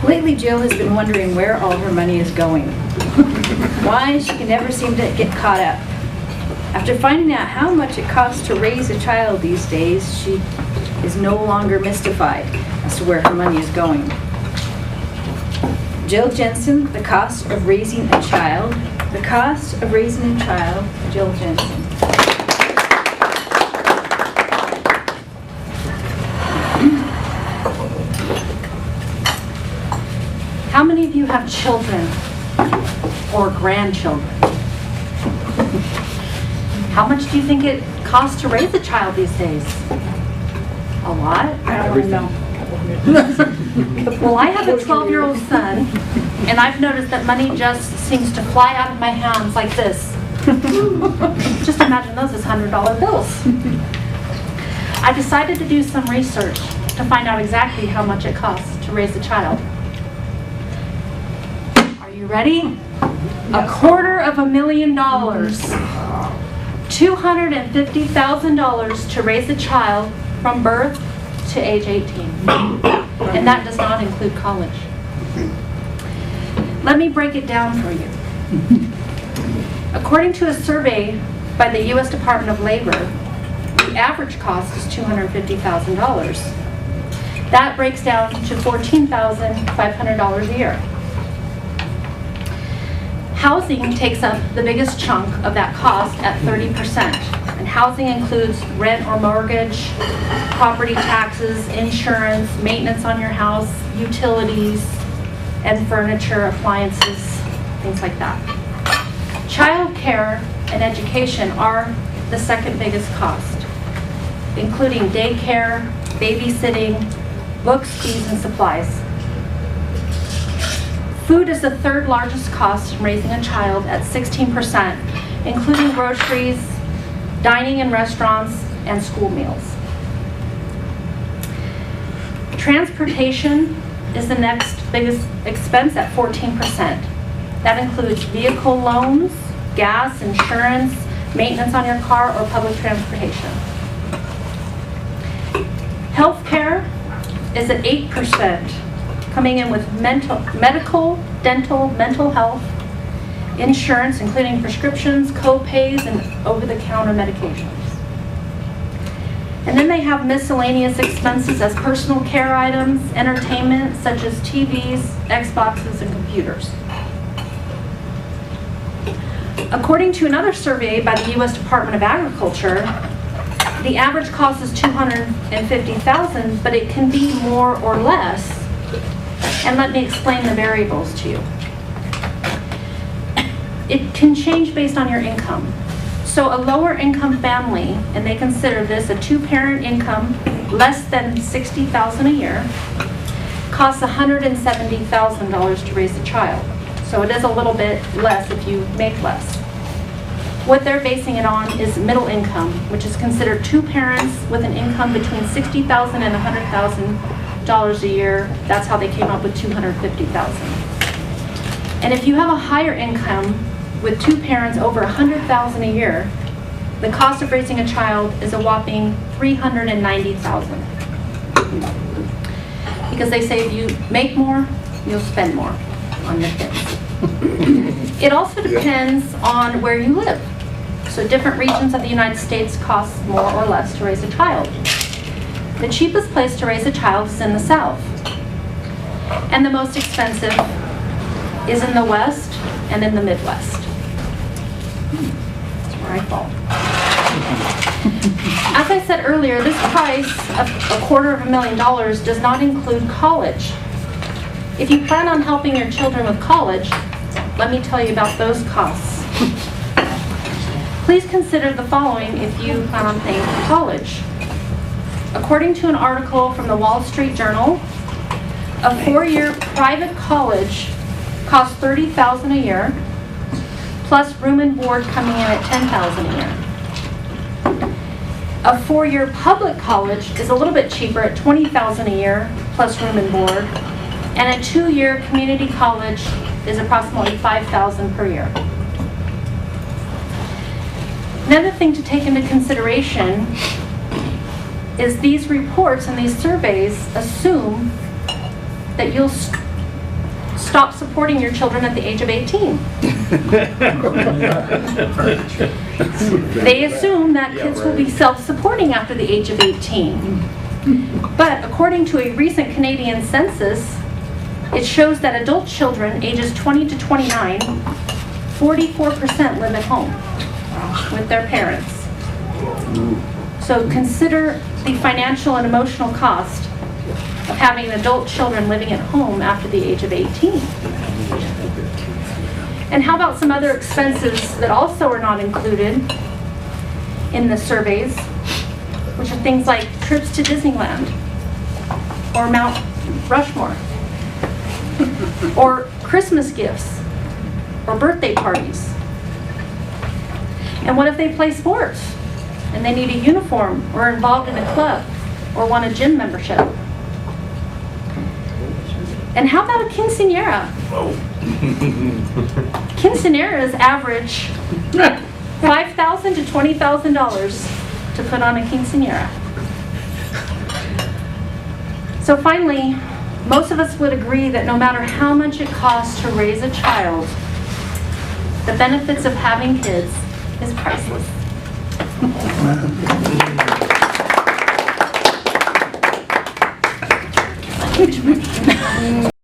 Lately, Jill has been wondering where all her money is going. Why she can never seem to get caught up. After finding out how much it costs to raise a child these days, she is no longer mystified as to where her money is going. Jill Jensen, The Cost of Raising a Child. The Cost of Raising a Child, Jill Jensen. How many of you have children or grandchildren? How much do you think it costs to raise a child these days? A lot? I don't want to know. Well, I have a 12-year-old son, and I've noticed that money just seems to fly out of my hands like this. Just imagine those as $100 bills. I decided to do some research to find out exactly how much it costs to raise a child. Are you ready? $250,000. $250,000 to raise a child from birth to age 18. And that does not include college. Let me break it down for you. According to a survey by the U.S. Department of Labor, the average cost is $250,000. That breaks down to $14,500 a year. Housing takes up the biggest chunk of that cost at 30%. And housing includes rent or mortgage, property taxes, insurance, maintenance on your house, utilities, and furniture, appliances, things like that. Child care and education are the second biggest cost, including daycare, babysitting, books, fees, and supplies. Food is the third largest cost in raising a child at 16%, including groceries, dining in restaurants, and school meals. Transportation is the next biggest expense at 14%. That includes vehicle loans, gas, insurance, maintenance on your car, or public transportation. Healthcare is at 8%. Coming in with medical, dental, mental health, insurance, including prescriptions, co-pays, and over-the-counter medications. And then they have miscellaneous expenses as personal care items, entertainment, such as TVs, Xboxes, and computers. According to another survey by the U.S. Department of Agriculture, the average cost is $250,000, but it can be more or less. And let me explain the variables to you. It can change based on your income. So a lower income family, and they consider this a two-parent income less than $60,000 a year, costs $170,000 to raise a child. So it is a little bit less if you make less. What they're basing it on is middle income, which is considered two parents with an income between $60,000 and $100,000 a year. That's how they came up with $250,000. And if you have a higher income with two parents over $100,000 a year, the cost of raising a child is a whopping $390,000. Because they say if you make more, you'll spend more on your kids. It also depends on where you live. So different regions of the United States cost more or less to raise a child. The cheapest place to raise a child is in the South. And the most expensive is in the West and in the Midwest. That's where I fall. As I said earlier, this price of $250,000 does not include college. If you plan on helping your children with college, let me tell you about those costs. Please consider the following if you plan on paying for college. According to an article from the Wall Street Journal, a 4-year private college costs $30,000 a year, plus room and board coming in at $10,000 a year. A 4-year public college is a little bit cheaper at $20,000 a year, plus room and board, and a 2-year community college is approximately $5,000 per year. Another thing to take into consideration is these reports and these surveys assume that stop supporting your children at the age of 18. They assume that kids will be self-supporting after the age of 18. But according to a recent Canadian census, it shows that adult children ages 20 to 29, 44% live at home with their parents. So consider the financial and emotional cost of having adult children living at home after the age of 18. And how about some other expenses that also are not included in the surveys, which are things like trips to Disneyland or Mount Rushmore, or Christmas gifts, or birthday parties. And what if they play sports and they need a uniform or are involved in a club or want a gym membership? And how about a quinceañera? Quinceañeras average $5,000 to $20,000 to put on a quinceañera. So finally, most of us would agree that no matter how much it costs to raise a child, the benefits of having kids is priceless.